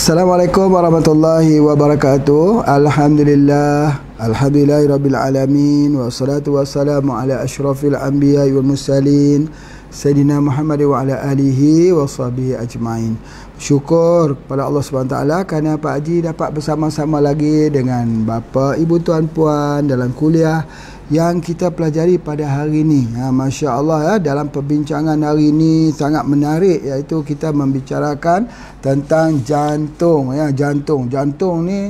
Assalamualaikum warahmatullahi wabarakatuh. Alhamdulillahirabbil alamin wassalatu wassalamu ala asyrafil anbiya'i wal mursalin Sayyidina Muhammad wa ala alihi wa sahbihi ajma'in. Syukur kepada Allah SWT kerana Pak Haji dapat bersama-sama lagi dengan bapa, ibu, tuan, puan dalam kuliah yang kita pelajari pada hari ini. Masya Allah ya, dalam perbincangan hari ini sangat menarik, iaitu kita membicarakan tentang jantung ya. Jantung ni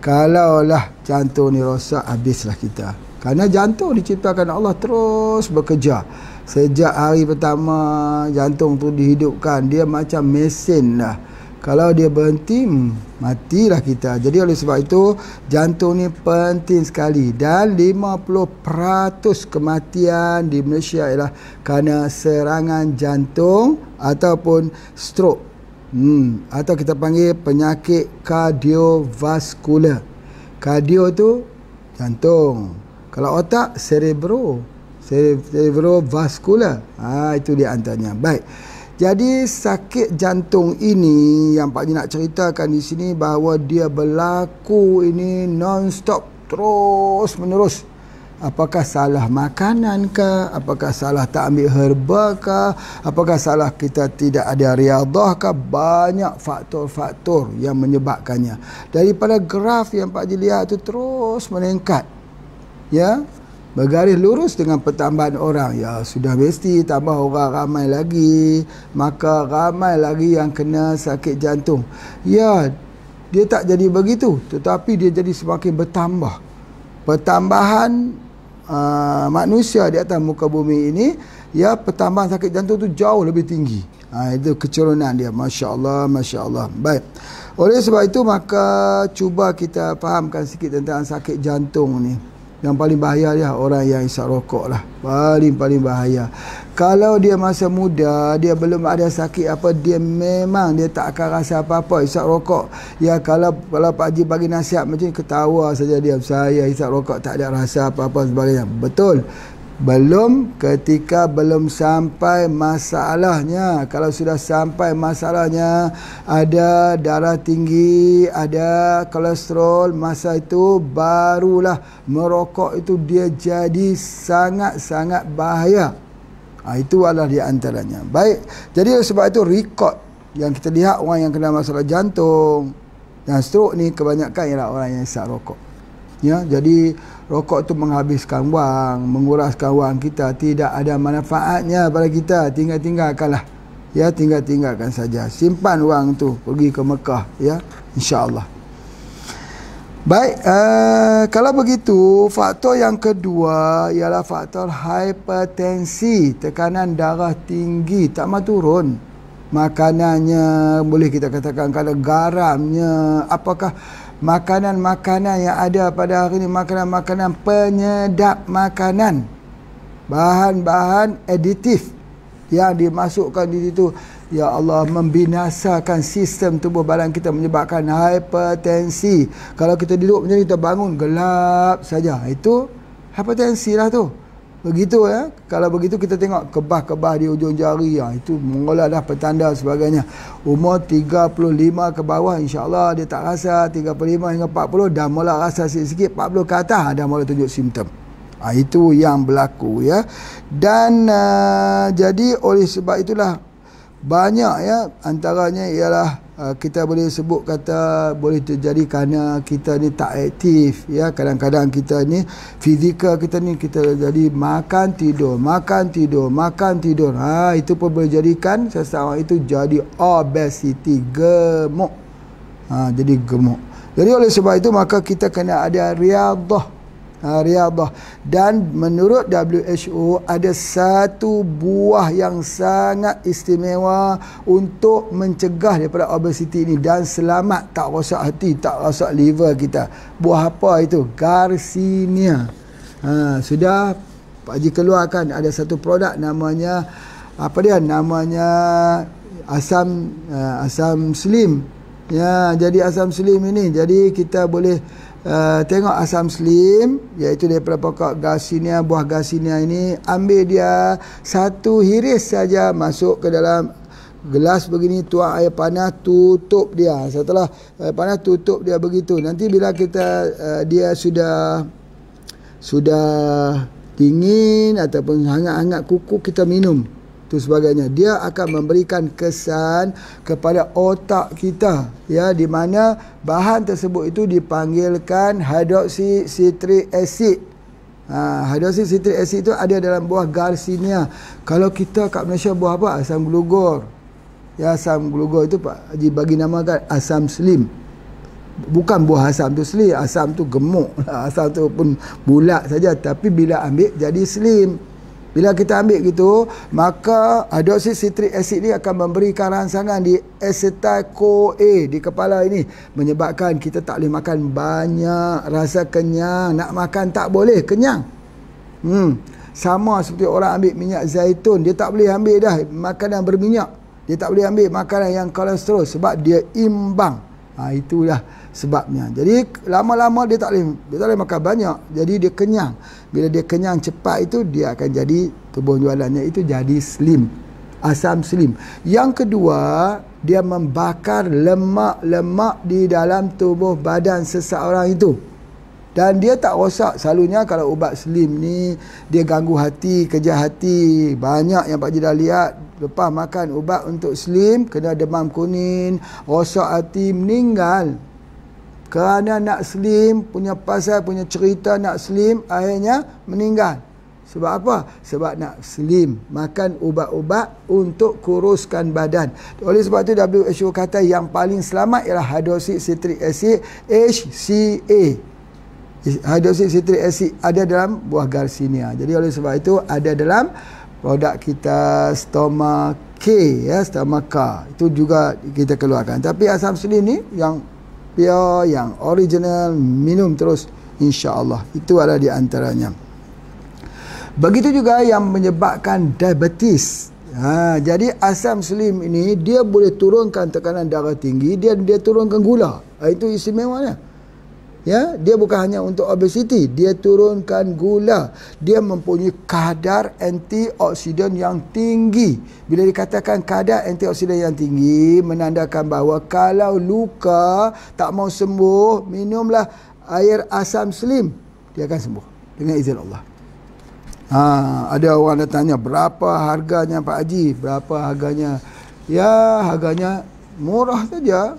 kalaulah jantung ni rosak, habislah kita. Kerana jantung diciptakan Allah terus bekerja. Sejak hari pertama jantung tu dihidupkan, dia macam mesin lah. Kalau dia berhenti, matilah kita. Jadi oleh sebab itu jantung ni penting sekali. Dan 50% kematian di Malaysia ialah kerana serangan jantung ataupun stroke. Atau kita panggil penyakit kardiovaskular. Kardio tu jantung. Kalau otak, cerebrovaskular. Itu dia antaranya. Baik. Jadi sakit jantung ini yang Pak Haji nak ceritakan di sini, bahawa dia berlaku ini non-stop, terus menerus. Apakah salah makanan kah? Apakah salah tak ambil herba kah? Apakah salah kita tidak ada riadah kah? Banyak faktor-faktor yang menyebabkannya. Daripada graf yang Pak Haji lihat itu terus meningkat. Ya, bergaris lurus dengan pertambahan orang. Ya, sudah mesti tambah orang ramai lagi, maka ramai lagi yang kena sakit jantung. Ya, dia tak jadi begitu, tetapi dia jadi semakin bertambah. Pertambahan manusia di atas muka bumi ini, ya, pertambahan sakit jantung tu jauh lebih tinggi. Itu keturunan dia. Masya Allah, Masya Allah. Baik. Oleh sebab itu, maka cuba kita fahamkan sikit tentang sakit jantung ni. Yang paling bahaya dia orang yang isap rokok lah. Paling bahaya. Kalau dia masa muda, dia belum ada sakit apa, dia memang dia tak akan rasa apa-apa isap rokok. Ya, kalau Pak Haji bagi nasihat macam ni, ketawa saja dia. Saya isap rokok tak ada rasa apa-apa sebagainya. Betul. Ketika belum sampai masalahnya. Kalau sudah sampai masalahnya, ada darah tinggi, ada kolesterol, masa itu barulah merokok itu dia jadi sangat-sangat bahaya. Itu adalah di antaranya. Baik, jadi sebab itu rekod yang kita lihat orang yang kena masalah jantung dan stroke ni kebanyakan ialah orang yang isap rokok. Ya, jadi rokok tu menghabiskan wang, menguraskan wang kita, tidak ada manfaatnya pada kita. Tinggalkanlah. Ya, tinggalkan saja. Simpan wang tu, pergi ke Mekah, ya, insya-Allah. Baik, kalau begitu, faktor yang kedua ialah faktor hipertensi, tekanan darah tinggi, tak mahu turun. Makanannya, boleh kita katakan kalau garamnya, apakah makanan-makanan yang ada pada hari ini, makanan-makanan penyedap makanan, bahan-bahan aditif yang dimasukkan di situ, ya Allah, membinasakan sistem tubuh badan kita, menyebabkan hipertensi. Kalau kita duduk macam ni, kita bangun gelap saja, itu hipertensi lah tu. Begitu ya. Kalau begitu kita tengok kebah-kebah di ujung jari, itu mula dah petanda sebagainya. Umur 35 ke bawah, insya-Allah dia tak rasa. 35 hingga 40 dah mula rasa sikit-sikit. 40 ke atas dah mula tunjuk simptom. Itu yang berlaku ya. Dan jadi oleh sebab itulah banyak ya, antaranya ialah kita boleh sebut kata boleh terjadi kerana kita ni tak aktif ya. Kadang-kadang kita ni fizikal kita ni, kita jadi makan tidur. Itu pun boleh jadikan seseorang itu jadi obesity, gemuk. Jadi gemuk. Jadi oleh sebab itu maka kita kena ada riadah. Dan menurut WHO ada satu buah yang sangat istimewa untuk mencegah daripada obesiti ini dan selamat, tak rosak hati, tak rosak liver kita. Buah apa itu? Garcinia. Sudah Pak Haji keluarkan ada satu produk namanya namanya asam slim. Ya, jadi asam slim ini, jadi kita boleh tengok asam slim, iaitu daripada pokok Garcinia, buah Garcinia ini, ambil dia satu hiris saja, masuk ke dalam gelas begini, tuang air panas, tutup dia. Setelah air panas tutup dia begitu. Nanti bila kita dia sudah dingin ataupun hangat-hangat kuku, kita minum. Itu sebagainya. Dia akan memberikan kesan kepada otak kita, ya, di mana bahan tersebut itu dipanggilkan hydroxycitric acid. Hydroxycitric acid itu ada dalam buah Garcinia. Kalau kita kat Malaysia buah apa? Asam glugur. Ya, asam glugur itu Pak Haji bagi namakan asam selim. Bukan buah asam tu selim, asam tu gemuk. Asam tu pun bulat saja, tapi bila ambil jadi selim. Bila kita ambil gitu, maka hydroxycitric acid ni akan memberikan rangsangan di acetyl-CoA di kepala ini, menyebabkan kita tak boleh makan banyak, rasa kenyang, nak makan tak boleh, kenyang. Sama seperti orang ambil minyak zaitun, dia tak boleh ambil dah makanan berminyak. Dia tak boleh ambil makanan yang kolesterol sebab dia imbang. Itulah sebabnya. Jadi lama-lama dia tak boleh makan banyak. Jadi dia kenyang. Bila dia kenyang cepat itu, dia akan jadi, tubuh jualannya itu jadi slim. Asam slim. Yang kedua, dia membakar lemak-lemak di dalam tubuh badan seseorang itu. Dan dia tak rosak. Selalunya kalau ubat slim ni, dia ganggu hati, kejar hati. Banyak yang Pak Haji dah lihat, lepas makan ubat untuk slim, kena demam kuning, rosak hati, meninggal. Kerana nak slim, punya pasal, punya cerita nak slim, akhirnya meninggal. Sebab apa? Sebab nak slim. Makan ubat-ubat untuk kuruskan badan. Oleh sebab itu WHO kata yang paling selamat ialah hydroxycitric acid, HCA. Hydroxycitric acid ada dalam buah Garcinia. Jadi oleh sebab itu ada dalam produk kita Stoma K, ya, Stoma K. Itu juga kita keluarkan. Tapi asam selim ni yang pure, yang original, minum terus insya-Allah. Itu adalah di antaranya. Begitu juga yang menyebabkan diabetes. Jadi asam selim ini dia boleh turunkan tekanan darah tinggi, dia turunkan gula. Itu istimewanya. Ya, dia bukan hanya untuk obesiti, dia turunkan gula. Dia mempunyai kadar antioksidan yang tinggi. Bila dikatakan kadar antioksidan yang tinggi, menandakan bahawa kalau luka tak mau sembuh, minumlah air asam selim, dia akan sembuh dengan izin Allah. Ada orang dah tanya berapa harganya Pak Haji, berapa harganya? Ya, harganya murah saja,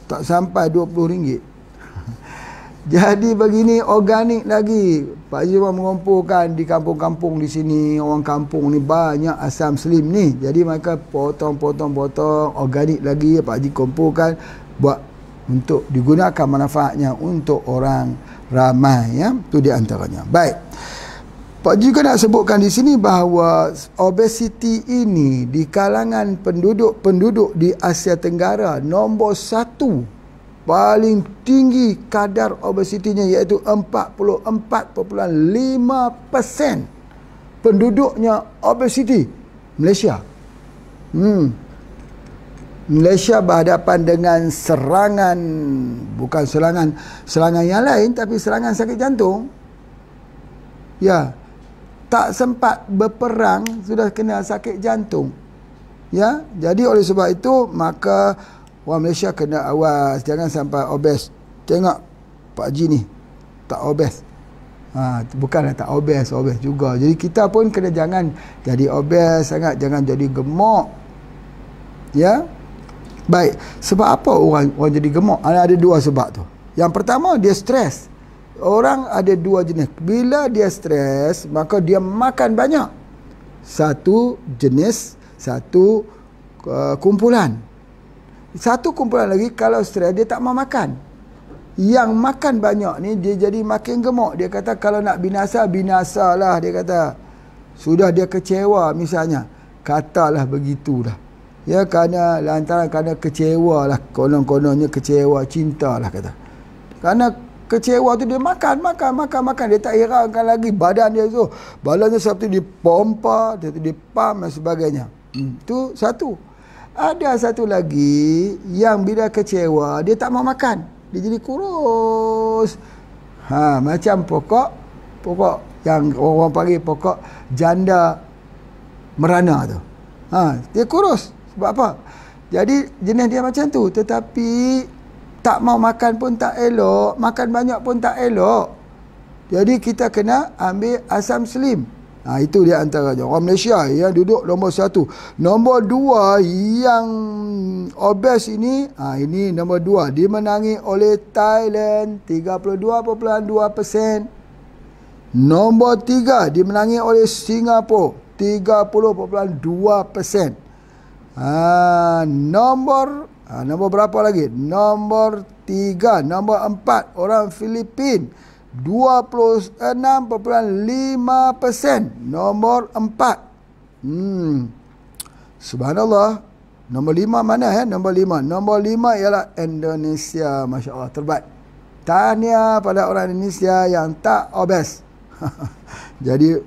tak sampai RM20. Jadi begini, organik lagi. Pak Haji mengumpulkan di kampung-kampung di sini, orang kampung ni banyak asam selim ni. Jadi mereka potong organik lagi, Pak Haji kumpulkan buat untuk digunakan manfaatnya untuk orang ramai, ya. Itu di antaranya. Baik. Pak Haji juga nak sebutkan di sini bahawa obesiti ini di kalangan penduduk di Asia Tenggara nombor 1 paling tinggi kadar obesitinya, iaitu 44.5% penduduknya obesiti. Malaysia. Malaysia berhadapan dengan serangan, bukan serangan yang lain, tapi serangan sakit jantung. Ya, tak sempat berperang sudah kena sakit jantung. Ya, jadi oleh sebab itu maka orang Malaysia kena awas, jangan sampai obes. Tengok Pak Haji ni tak obes. Bukanlah tak obes juga. Jadi kita pun kena jangan jadi obes sangat, jangan jadi gemuk. Ya. Baik, sebab apa orang jadi gemuk? Ada dua sebab tu. Yang pertama, dia stres. Orang ada dua jenis. Bila dia stres, maka dia makan banyak. Satu jenis, satu kumpulan. Satu kumpulan lagi, kalau stres dia tak mau makan. Yang makan banyak ni dia jadi makin gemuk. Dia kata kalau nak binasalah, dia kata. Sudah dia kecewa misalnya, katalah begitulah. Ya, kerana kecewa lah, konon-kononnya kecewa, cinta lah kata. Kerana kecewa tu dia makan, dia tak hiraukan lagi badan dia tu. Badannya seperti dipompa, dipam dan sebagainya. Itu satu. Ada satu lagi yang bila kecewa dia tak mau makan, dia jadi kurus. Macam pokok yang orang panggil pokok janda merana tu. Dia kurus. Sebab apa? Jadi jenis dia macam tu. Tetapi tak mau makan pun tak elok, makan banyak pun tak elok. Jadi kita kena ambil asam slim. Itu dia antaranya. Orang Malaysia yang duduk nombor 1. Nombor 2 yang obes ini, ini nombor 2. Dimenangi oleh Thailand 32.2%. Nombor 3 dimenangi oleh Singapura 30.2%. Nombor berapa lagi? Nombor 3, nombor 4 orang Filipin 26.5%. Nombor 4. Subhanallah. Nombor 5 mana Nombor 5. Nombor 5 ialah Indonesia. Masya Allah, terbaik. Tahniah pada orang Indonesia yang tak obes. Jadi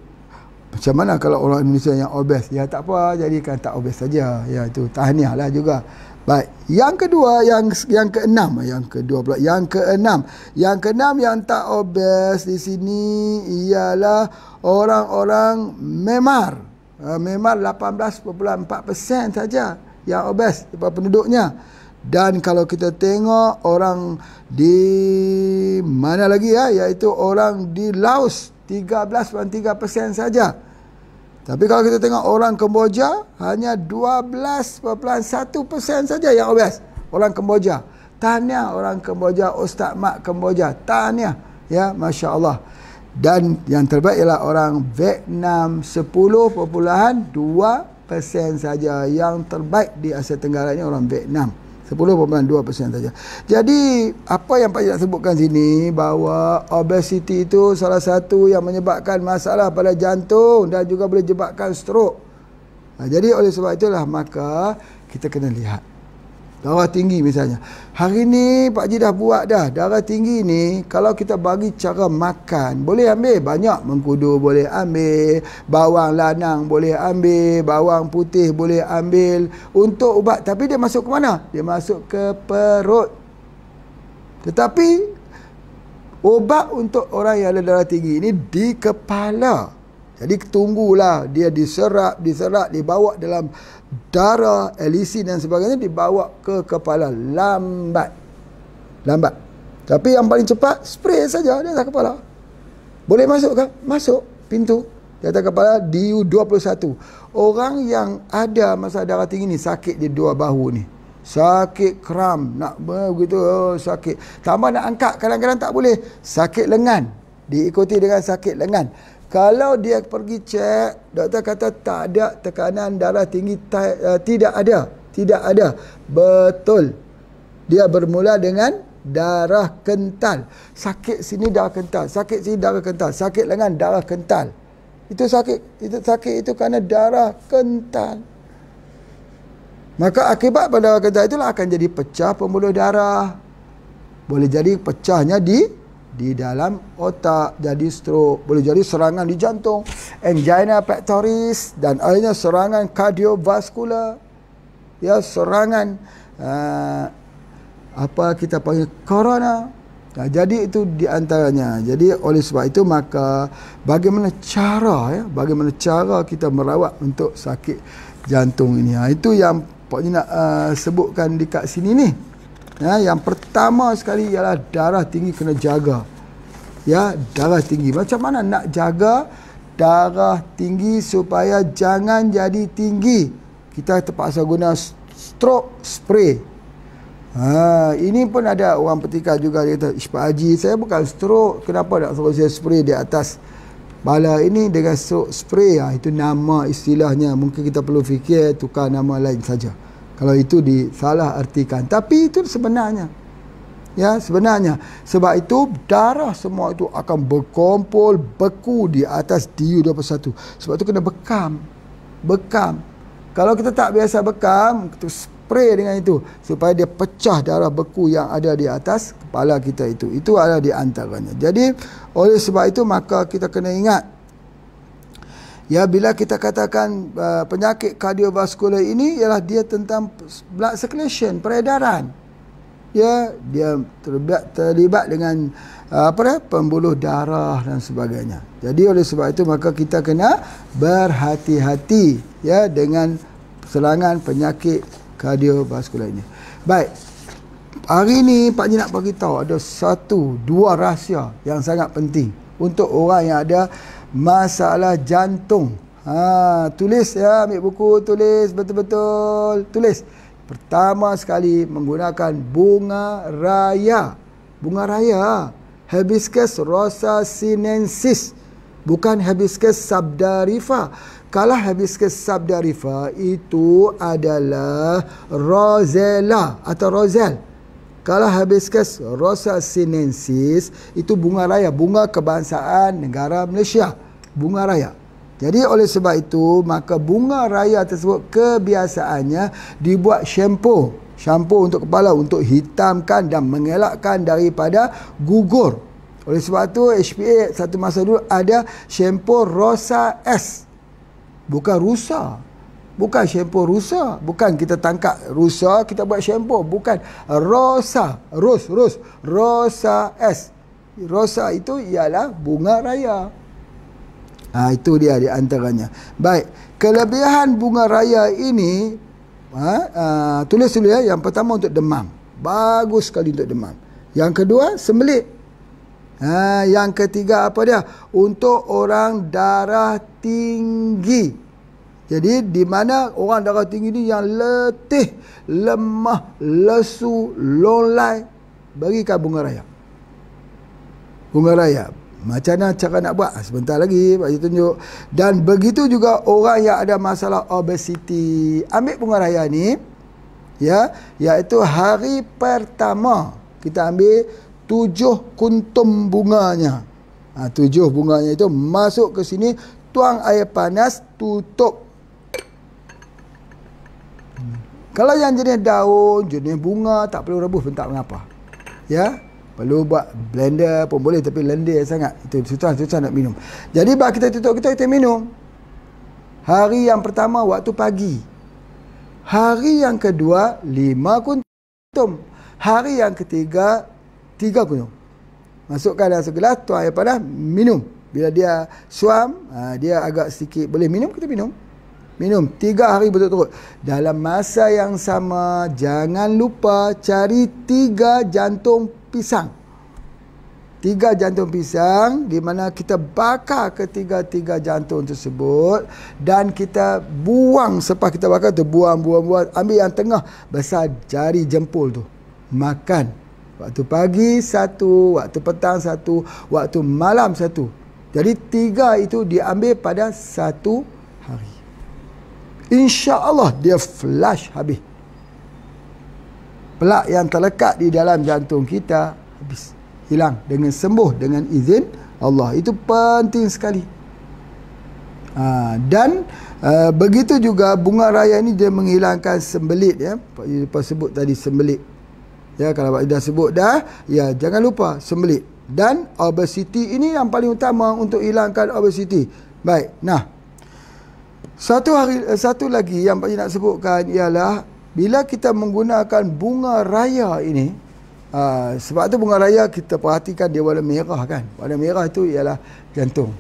macam mana kalau orang Indonesia yang obes? Ya tak apa, jadikan tak obes saja. Ya itu tahniah lah juga. Baik, yang kedua, yang keenam, Yang keenam yang tak obes di sini ialah orang-orang Myanmar. Myanmar 18.4% saja yang obes daripada penduduknya. Dan kalau kita tengok orang di mana lagi iaitu orang di Laos 13.3% saja. Tapi kalau kita tengok orang Kemboja hanya 12.1% saja yang obes. Orang Kemboja. Tahniah orang Kemboja, Ustaz Mak Kemboja. Tahniah. Ya, Masya Allah. Dan yang terbaik ialah orang Vietnam 10.2% saja. Yang terbaik di Asia Tenggara ini orang Vietnam. 10.2% saja. Jadi apa yang Pak Cik nak sebutkan sini, bahawa obesity itu salah satu yang menyebabkan masalah pada jantung dan juga boleh menyebabkan stroke. Jadi oleh sebab itulah maka kita kena lihat darah tinggi misalnya. Hari ni Pak Cik dah buat dah. Darah tinggi ni kalau kita bagi cara makan, boleh ambil banyak, mengkudu boleh ambil, bawang lanang boleh ambil, bawang putih boleh ambil untuk ubat. Tapi dia masuk ke mana? Dia masuk ke perut. Tetapi ubat untuk orang yang ada darah tinggi ini di kepala. Jadi tunggulah dia diserap, dibawa dalam darah, LEC dan sebagainya, dibawa ke kepala. Lambat. Tapi yang paling cepat, spray saja di atas kepala. Boleh masuk ke? Masuk pintu di atas kepala DU21. Orang yang ada masalah darah tinggi ni, sakit di dua bahu ni, sakit kram, nak begitu, sakit. Tambah nak angkat, kadang-kadang tak boleh. Sakit lengan, diikuti dengan sakit lengan. Kalau dia pergi cek, doktor kata tak ada tekanan darah tinggi, tidak ada. Betul. Dia bermula dengan darah kental. Sakit sini darah kental, sakit sini darah kental, sakit lengan darah kental. Itu sakit itu kerana darah kental. Maka akibat pada darah kental itulah akan jadi pecah pembuluh darah. Boleh jadi pecahnya di dalam otak, jadi stroke, boleh jadi serangan di jantung, angina pectoris, dan akhirnya serangan kardiovaskular, ya, serangan apa kita panggil corona. Jadi itu di antaranya. Jadi oleh sebab itu maka bagaimana cara kita merawat untuk sakit jantung ini. Itu yang Pak Ni nak sebutkan dekat sini ni. Yang pertama sekali ialah darah tinggi kena jaga. Ya, darah tinggi. Macam mana nak jaga darah tinggi supaya jangan jadi tinggi? Kita terpaksa guna stroke spray. Ini pun ada orang petika juga, dia kata, Pak Haji, saya bukan stroke, kenapa nak suruh saya spray di atas bala ini dengan stroke spray? Itu nama istilahnya. Mungkin kita perlu fikir tukar nama lain saja kalau itu disalah artikan. Tapi itu sebenarnya. Ya, sebenarnya. Sebab itu darah semua itu akan berkumpul, beku di atas DU21. Sebab itu kena bekam. Kalau kita tak biasa bekam, kita spray dengan itu supaya dia pecah darah beku yang ada di atas kepala kita itu. Itu adalah di antaranya. Jadi, oleh sebab itu maka kita kena ingat, ya, bila kita katakan penyakit kardiovaskular ini ialah dia tentang blood circulation, peredaran. Ya, dia terlibat dengan pembuluh darah dan sebagainya. Jadi oleh sebab itu maka kita kena berhati-hati, ya, dengan serangan penyakit kardiovaskular ini. Baik. Hari ni Pak Haji nak bagi tahu ada dua rahsia yang sangat penting untuk orang yang ada masalah jantung. Tulis ya, ambil buku, tulis betul-betul, tulis. Pertama sekali menggunakan bunga raya. Bunga raya, Hibiscus rosa sinensis, bukan Hibiscus sabdarifa. Kalau Hibiscus sabdarifa itu adalah rosella atau roselle. Kalau Hibiscus rosa sinensis itu bunga raya, bunga kebangsaan negara Malaysia, bunga raya. Jadi oleh sebab itu, maka bunga raya tersebut kebiasaannya dibuat shampoo untuk kepala, untuk hitamkan dan mengelakkan daripada gugur. Oleh sebab itu HPA satu masa dulu ada shampoo Rosa S, bukan rusa. Bukan shampoo rusa, bukan kita tangkap rusa kita buat shampoo, bukan. Rosa, Rosa S. Rosa itu ialah bunga raya. Itu dia di antaranya. Baik, kelebihan bunga raya ini, tulis dulu ya. Yang pertama untuk demam, bagus sekali untuk demam. Yang kedua sembelit. Yang ketiga apa dia? Untuk orang darah tinggi. Jadi di mana orang darah tinggi ni yang letih, lemah, lesu, lolai, berikan bunga raya. Bunga raya. Macam mana cara nak buat? Sebentar lagi Pak Haji tunjuk. Dan begitu juga orang yang ada masalah obesiti. Ambil bunga raya ni, ya, iaitu hari pertama kita ambil 7 kuntum bunganya. 7 bunganya itu masuk ke sini, tuang air panas, tutup. Kalau yang jenis daun, jenis bunga, tak perlu rebus pun tak mengapa. Ya, perlu buat blender pun boleh, tapi lendir sangat. Itu susah nak minum. Jadi bak kita tutup, kita minum. Hari yang pertama waktu pagi. Hari yang kedua 5 kuntum. Hari yang ketiga 3 kuntum. Masukkan dalam segelas, tuang air panas, minum. Bila dia suam, dia agak sedikit boleh minum, kita minum. Minum 3 hari berturut-turut. Dalam masa yang sama, jangan lupa cari 3 jantung pisang. 3 jantung pisang, di mana kita bakar ketiga-tiga jantung tersebut dan kita buang. Selepas kita bakar tu, buang. Ambil yang tengah, besar jari jempol tu. Makan. Waktu pagi 1, waktu petang 1, waktu malam 1. Jadi 3 itu diambil pada 1 hari. InsyaAllah dia flush habis. Plak yang terlekat di dalam jantung kita habis, hilang dengan sembuh dengan izin Allah. Itu penting sekali. Dan begitu juga bunga raya ini dia menghilangkan sembelit, ya. Pak Haji sebut tadi sembelit. Ya, kalau Pak Haji dah sebut dah, ya jangan lupa sembelit. Dan obesiti ini yang paling utama untuk hilangkan obesiti. Baik, nah, satu lagi yang Pak Haji nak sebutkan ialah bila kita menggunakan bunga raya ini, sebab tu bunga raya kita perhatikan dia warna merah kan. Warna merah itu ialah jantung.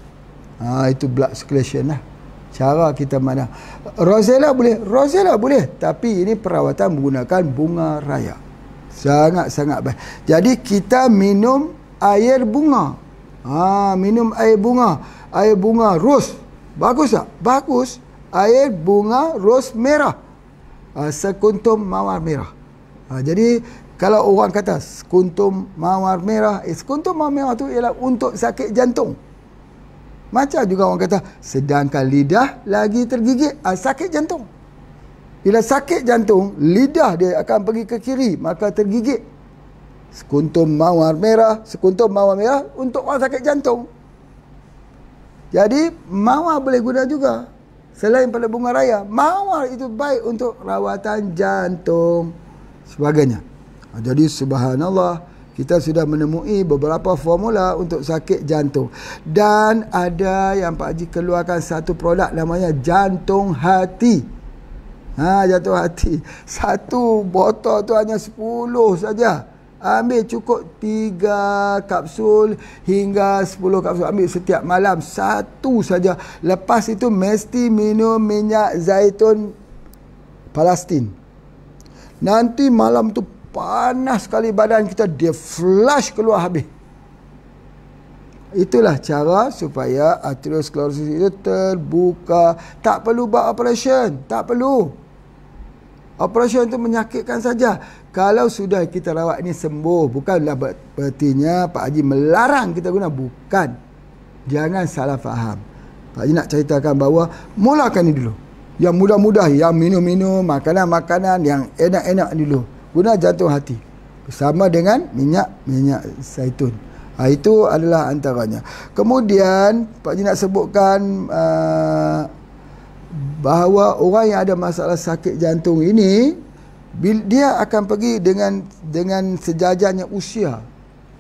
Itu blood circulation lah. Cara kita mana. Rosella boleh. Tapi ini perawatan menggunakan bunga raya. Sangat-sangat baik. Jadi kita minum air bunga. Minum air bunga. Air bunga ros. Bagus tak? Bagus. Air bunga ros merah. Sekuntum mawar merah. Jadi kalau orang kata sekuntum mawar merah, sekuntum mawar merah tu ialah untuk sakit jantung. Macam juga orang kata sedangkan lidah lagi tergigit, sakit jantung. Bila sakit jantung, lidah dia akan pergi ke kiri, maka tergigit. Sekuntum mawar merah untuk orang sakit jantung. Jadi mawar boleh guna juga. Selain pada bunga raya, mawar itu baik untuk rawatan jantung sebagainya. Jadi subhanallah, kita sudah menemui beberapa formula untuk sakit jantung. Dan ada yang Pak Haji keluarkan satu produk namanya jantung hati. Jantung hati. Satu botol tu hanya 10 saja. Ambil cukup 3 kapsul hingga 10 kapsul. Ambil setiap malam 1 saja. Lepas itu mesti minum minyak zaitun Palestin. Nanti malam tu panas sekali badan kita, dia flush keluar habis. Itulah cara supaya arteriosklerosis itu terbuka. Tak perlu buat operation, tak perlu. Operation itu menyakitkan saja. Kalau sudah kita rawat ini sembuh, bukanlah berartinya Pak Haji melarang kita guna, bukan. Jangan salah faham. Pak Haji nak ceritakan bahawa mulakan ini dulu. Yang mudah-mudah, yang minum-minum, makanan-makanan yang enak-enak dulu. Guna jantung hati bersama dengan minyak zaitun. Itu adalah antaranya. Kemudian Pak Haji nak sebutkan bahawa orang yang ada masalah sakit jantung ini, dia akan pergi dengan sejajarnya usia.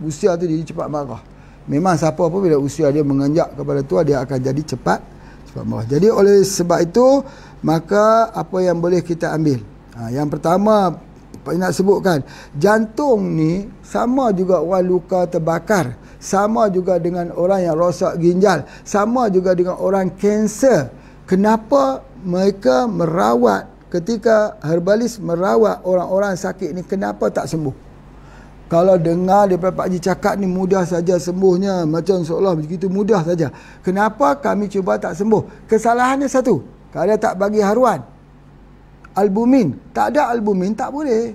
Usia tu dia cepat marah. Memang siapa pun bila usia dia menganjak kepada tua, dia akan jadi cepat marah. Jadi oleh sebab itu, maka apa yang boleh kita ambil? Yang pertama Pak nak sebutkan, jantung ni sama juga orang luka terbakar, sama juga dengan orang yang rosak ginjal, sama juga dengan orang kanser. Kenapa mereka merawat, ketika herbalis merawat orang-orang sakit ni, kenapa tak sembuh? Kalau dengar daripada Pak Haji cakap ni mudah saja sembuhnya, macam seolah begitu mudah saja. Kenapa kami cuba tak sembuh? Kesalahannya satu, kalau tak bagi haruan albumin, tak ada albumin, tak boleh.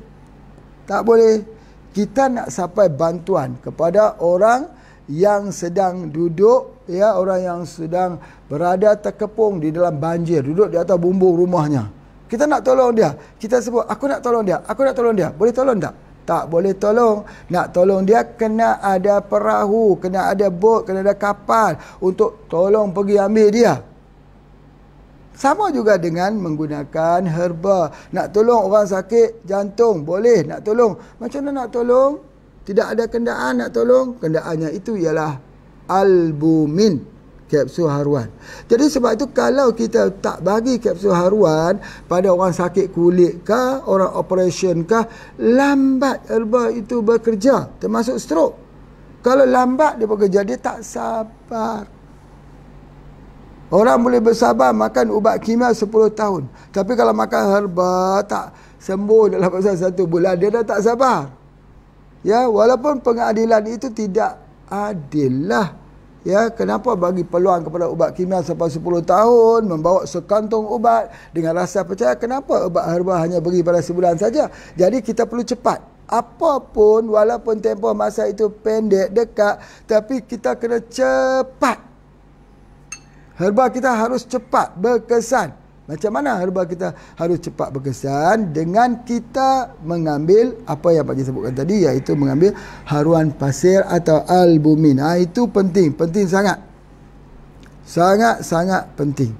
Tak boleh. Kita nak sampai bantuan kepada orang yang sedang duduk, ya, orang yang sedang berada terkepung di dalam banjir, duduk di atas bumbung rumahnya. Kita nak tolong dia. Kita sebut, aku nak tolong dia, aku nak tolong dia. Boleh tolong tak? Tak boleh tolong. Nak tolong dia kena ada perahu, kena ada bot, kena ada kapal untuk tolong pergi ambil dia. Sama juga dengan menggunakan herba. Nak tolong orang sakit jantung, boleh nak tolong. Macam mana nak tolong? Tidak ada kendaan nak tolong. Kendaannya itu ialah albumin, kapsul haruan. Jadi sebab itu kalau kita tak bagi kapsul haruan pada orang sakit kulit kah, orang operation kah, lambat herba itu bekerja, termasuk stroke. Kalau lambat dia bekerja, dia tak sabar. Orang boleh bersabar makan ubat kimia 10 tahun. Tapi kalau makan herba tak sembuh dalam masa 1 bulan, dia dah tak sabar. Ya, walaupun pengadilan itu tidak adil lah. Ya, kenapa bagi peluang kepada ubat kimia sampai 10 tahun, membawa sekantong ubat dengan rasa percaya, kenapa ubat herba hanya beri pada sebulan saja? Jadi kita perlu cepat. Apapun, walaupun tempoh masa itu pendek, dekat, tapi kita kena cepat. Herba kita harus cepat berkesan. Macam mana herba kita harus cepat berkesan? Dengan kita mengambil apa yang Pak Haji sebutkan tadi, iaitu mengambil haruan pasir atau albumin. Itu penting, penting sangat. Sangat-sangat penting.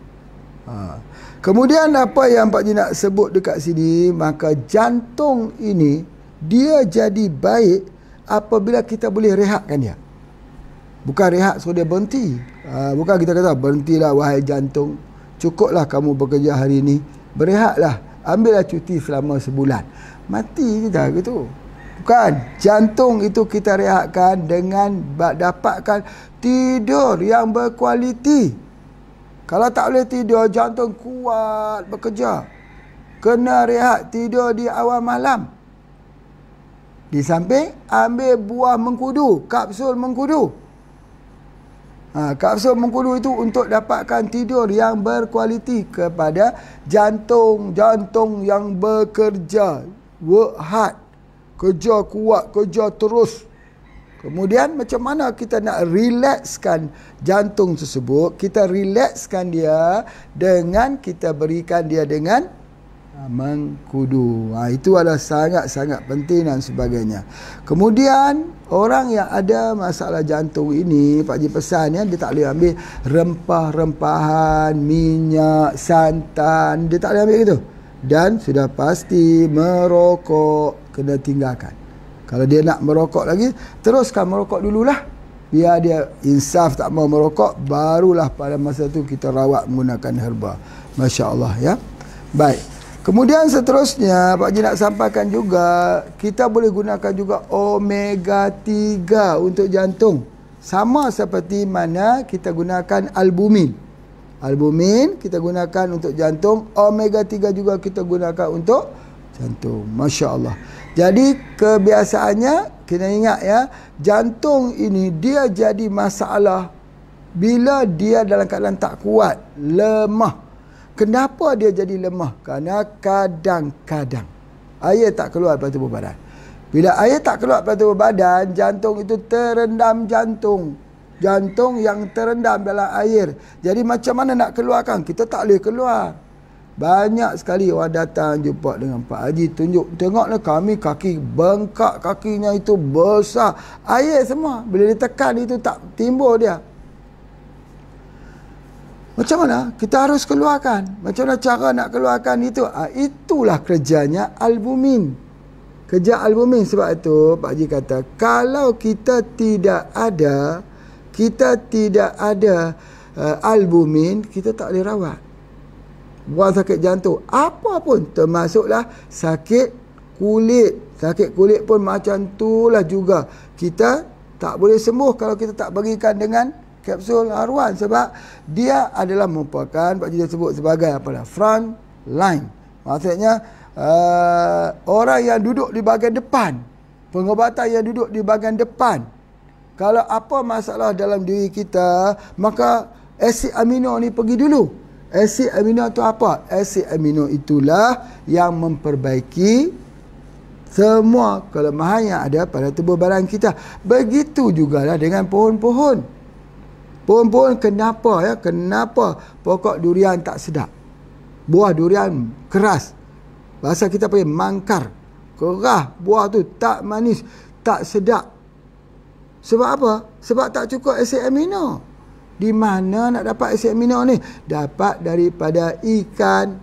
Kemudian apa yang Pak Haji nak sebut dekat sini, maka jantung ini dia jadi baik apabila kita boleh rehatkan dia. Bukan rehat suruh dia berhenti. Bukan kita kata berhentilah wahai jantung, cukuplah kamu bekerja hari ini, berehatlah, ambillah cuti selama sebulan, mati kita gitu. Bukan. Jantung itu kita rehatkan dengan dapatkan tidur yang berkualiti. Kalau tak boleh tidur, jantung kuat bekerja, kena rehat, tidur di awal malam. Di samping ambil buah mengkudu, kapsul mengkudu. Kapsul mengkudu itu untuk dapatkan tidur yang berkualiti kepada jantung yang bekerja, work hard, kerja kuat, kerja terus. Kemudian macam mana kita nak relaxkan jantung tersebut? Kita relaxkan dia dengan kita berikan dia dengan mengkudu. Itu adalah sangat-sangat penting dan sebagainya. Kemudian orang yang ada masalah jantung ini, Pak Haji pesan, dia tak boleh ambil rempah-rempahan, minyak, santan, dia tak boleh ambil itu. Dan sudah pasti merokok kena tinggalkan. Kalau dia nak merokok lagi, teruskan merokok dululah. Biar dia insaf tak mau merokok, barulah pada masa itu kita rawat menggunakan herba. Masya Allah, ya. Baik. Kemudian seterusnya Pak Haji nak sampaikan juga, kita boleh gunakan juga omega 3 untuk jantung. Sama seperti mana kita gunakan albumin. Albumin kita gunakan untuk jantung, omega 3 juga kita gunakan untuk jantung. Masya Allah. Jadi kebiasaannya, kena ingat ya, jantung ini dia jadi masalah bila dia dalam keadaan tak kuat, lemah. Kenapa dia jadi lemah? Kerana kadang-kadang air tak keluar daripada tubuh badan. Bila air tak keluar daripada tubuh badan, jantung itu terendam jantung. Jantung yang terendam dalam air. Jadi macam mana nak keluarkan? Kita tak boleh keluar. Banyak sekali orang datang jumpa dengan Pak Haji, tunjuk, tengoklah kami kaki bengkak, kakinya itu besar, air semua. Bila ditekan itu tak timbul dia. Macam mana? Kita harus keluarkan. Macam mana cara nak keluarkan itu? Itulah kerjanya albumin. Kerja albumin. Sebab itu Pak Haji kata, kalau kita tidak ada albumin, kita tak boleh rawat. Bukan sakit jantung, apa pun, termasuklah sakit kulit. Sakit kulit pun macam itulah juga. Kita tak boleh sembuh kalau kita tak berikan dengan kapsul arwan, sebab dia adalah merupakan, Pak Haji sebut sebagai apalah, front line. Maksudnya orang yang duduk di bahagian depan, pengobatan yang duduk di bahagian depan. Kalau apa masalah dalam diri kita, maka asid amino ni pergi dulu. Asid amino itu apa? Asid amino itulah yang memperbaiki semua kelemahan yang ada pada tubuh badan kita. Begitu jugalah dengan pohon-pohon. Pohon-pohon kenapa ya? Kenapa pokok durian tak sedap? Buah durian keras. Bahasa kita panggil mangkar. Keras, buah tu tak manis, tak sedap. Sebab apa? Sebab tak cukup asid amino. Di mana nak dapat asid amino ni? Dapat daripada ikan.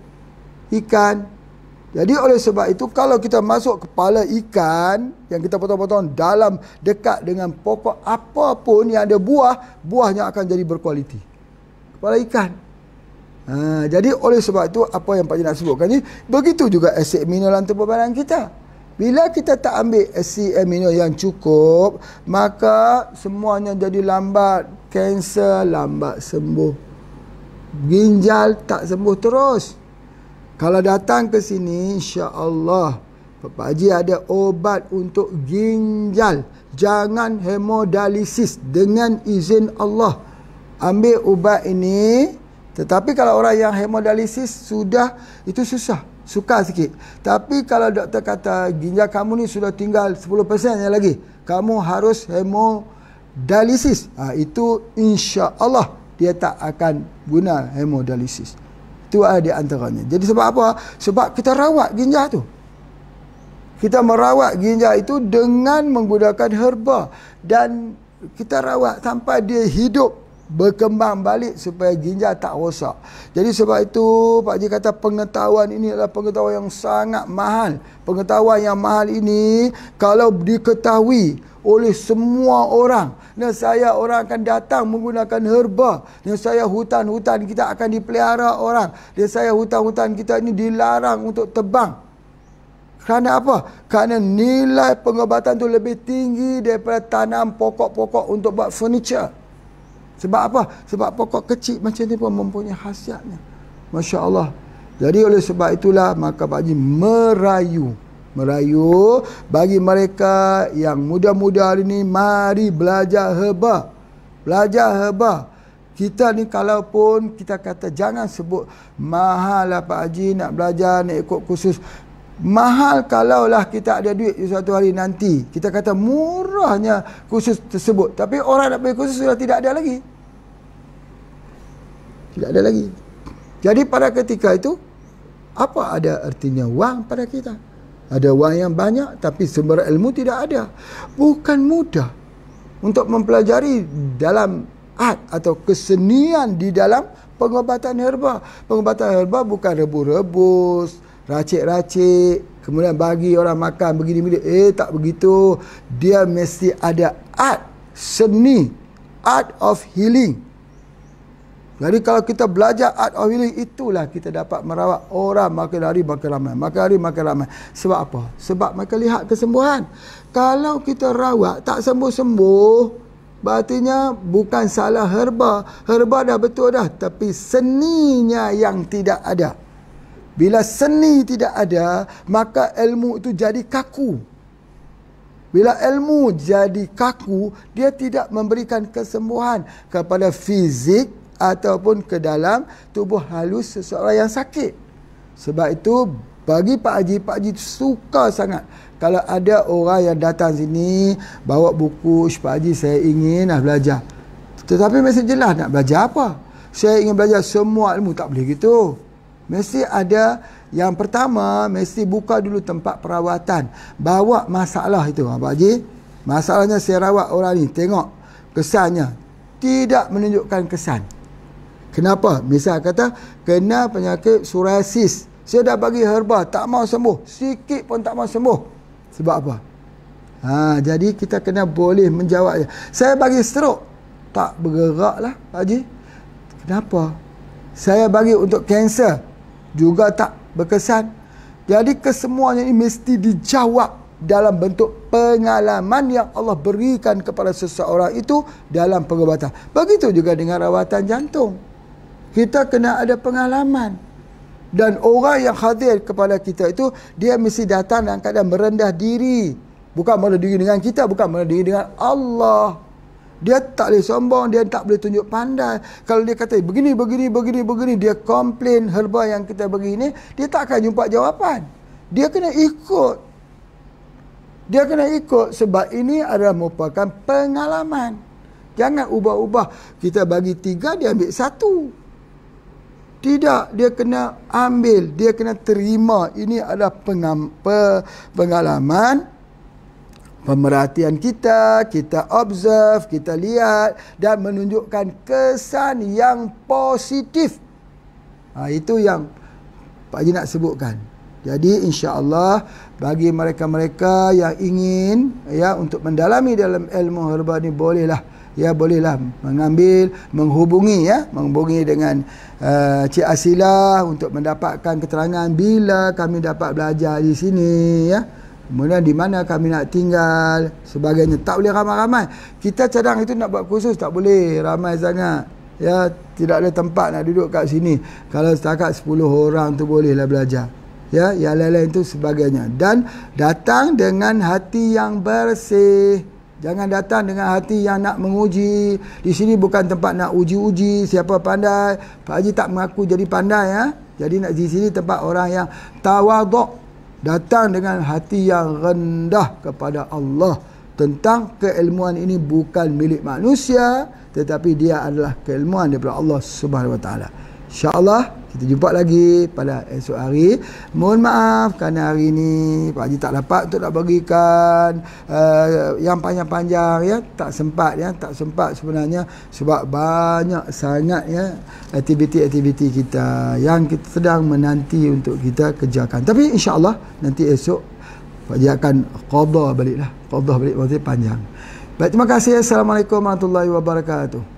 Jadi oleh sebab itu, kalau kita masuk kepala ikan yang kita potong-potong dalam dekat dengan pokok apapun yang ada buah, buahnya akan jadi berkualiti. Kepala ikan. Jadi oleh sebab itu, apa yang Pak Haji nak sebutkan ni, begitu juga asid amino dalam tubuh badan kita. Bila kita tak ambil asid amino yang cukup, maka semuanya jadi lambat. Kanser lambat sembuh. Ginjal tak sembuh terus. Kalau datang ke sini, insya-Allah Pak Haji ada obat untuk ginjal. Jangan hemodialisis, dengan izin Allah. Ambil ubat ini. Tetapi kalau orang yang hemodialisis sudah, itu susah. Sukar sikit. Tapi kalau doktor kata ginjal kamu ni sudah tinggal 10% lagi, kamu harus hemodialisis, itu insya-Allah dia tak akan guna hemodialisis. Itu ada di antaranya. Jadi sebab apa? Sebab kita rawat ginjal tu. Kita merawat ginjal itu dengan menggunakan herba, dan kita rawat sampai dia hidup, berkembang balik supaya ginjal tak rosak. Jadi sebab itu Pak Haji kata pengetahuan ini adalah pengetahuan yang sangat mahal. Pengetahuan yang mahal ini kalau diketahui oleh semua orang, nescaya orang akan datang menggunakan herba. Nescaya hutan-hutan kita akan dipelihara orang. Nescaya hutan-hutan kita ini dilarang untuk tebang. Kerana apa? Kerana nilai pengobatan tu lebih tinggi daripada tanam pokok-pokok untuk buat furniture. Sebab apa? Sebab pokok kecil macam ni pun mempunyai khasiatnya. Masya Allah. Jadi oleh sebab itulah, maka Pak Haji merayu bagi mereka yang muda-muda hari ni, mari belajar herba. Belajar herba. Kita ni kalaupun kita kata jangan sebut mahal lah Pak Haji nak belajar, nak ikut kursus. Mahal kalaulah kita ada duit di suatu hari nanti. Kita kata murahnya kursus tersebut. Tapi orang nak pergi kursus sudah tidak ada lagi. Tidak ada lagi. Jadi pada ketika itu, apa ada artinya wang pada kita? Ada wang yang banyak tapi sumber ilmu tidak ada. Bukan mudah untuk mempelajari dalam art atau kesenian di dalam pengobatan herba. Pengobatan herba bukan rebus-rebus, racik-racik, kemudian bagi orang makan begini-begini. Tak begitu. Dia mesti ada art, seni, art of healing. Jadi kalau kita belajar art of healing, itulah kita dapat merawat orang makin hari makin ramai. Makin hari makin ramai. Sebab apa? Sebab mereka lihat kesembuhan. Kalau kita rawat tak sembuh-sembuh, Berartinya bukan salah herba. Herba dah betul dah, tapi seninya yang tidak ada. Bila seni tidak ada, maka ilmu itu jadi kaku. Bila ilmu jadi kaku, dia tidak memberikan kesembuhan kepada fizik ataupun ke dalam tubuh halus seseorang yang sakit. Sebab itu bagi Pak Haji suka sangat kalau ada orang yang datang sini bawa buku, Pak Haji saya ingin belajar. Tetapi mesti jelas nak belajar apa. Saya ingin belajar semua ilmu, tak boleh gitu. Mesti ada yang pertama, mesti buka dulu tempat perawatan. Bawa masalah itu, Pak Haji. Masalahnya saya rawat orang ni, tengok kesannya tidak menunjukkan kesan. Kenapa? Misal kata kena penyakit psoriasis. Saya dah bagi herba, tak mau sembuh. Sikit pun tak mau sembuh. Sebab apa? Jadi kita kena boleh menjawabnya. Saya bagi stroke, tak bergeraklah Pak Haji. Kenapa? Saya bagi untuk kanser, juga tak berkesan. Jadi kesemuanya ini mesti dijawab dalam bentuk pengalaman yang Allah berikan kepada seseorang itu dalam pengobatan. Begitu juga dengan rawatan jantung. Kita kena ada pengalaman. Dan orang yang hadir kepada kita itu, dia mesti datang dalam keadaan merendah diri. Bukan merendah diri dengan kita, bukan merendah diri dengan Allah. Dia tak boleh sombong, dia tak boleh tunjuk pandai. Kalau dia kata begini, dia komplain herba yang kita bagi ni, dia tak akan jumpa jawapan. Dia kena ikut. Dia kena ikut sebab ini adalah merupakan pengalaman. Jangan ubah-ubah. Kita bagi 3, dia ambil 1. Tidak, dia kena ambil, dia kena terima. Ini adalah pengalaman, pemerhatian kita observe, kita lihat dan menunjukkan kesan yang positif. Itu yang Pak Haji nak sebutkan. Jadi insya-Allah bagi mereka-mereka yang ingin untuk mendalami dalam ilmu herba ni, bolehlah menghubungi dengan Cik Asilah untuk mendapatkan keterangan bila kami dapat belajar di sini, kemudian di mana kami nak tinggal sebagainya. Tak boleh ramai-ramai. Kita cadang itu nak buat kursus, tak boleh ramai sangat. Tidak ada tempat nak duduk kat sini. Kalau setakat 10 orang tu bolehlah belajar. Yang lain-lain tu sebagainya. Dan datang dengan hati yang bersih. Jangan datang dengan hati yang nak menguji. Di sini bukan tempat nak uji-uji siapa pandai. Pak Haji tak mengaku jadi pandai. Jadi nak di sini tempat orang yang tawaduk. Datang dengan hati yang rendah kepada Allah. Tentang keilmuan ini bukan milik manusia, tetapi dia adalah keilmuan daripada Allah Subhanahu Wa Taala. InsyaAllah kita jumpa lagi pada esok hari. Mohon maaf kerana hari ini Pak Haji tak dapat untuk nak bagikan yang panjang-panjang, tak sempat sebenarnya sebab banyak sangat aktiviti-aktiviti kita yang kita sedang menanti untuk kita kerjakan. Tapi insya-Allah nanti esok Pak Haji akan qada balik, maksudnya panjang. Baik, terima kasih. Assalamualaikum warahmatullahi wabarakatuh.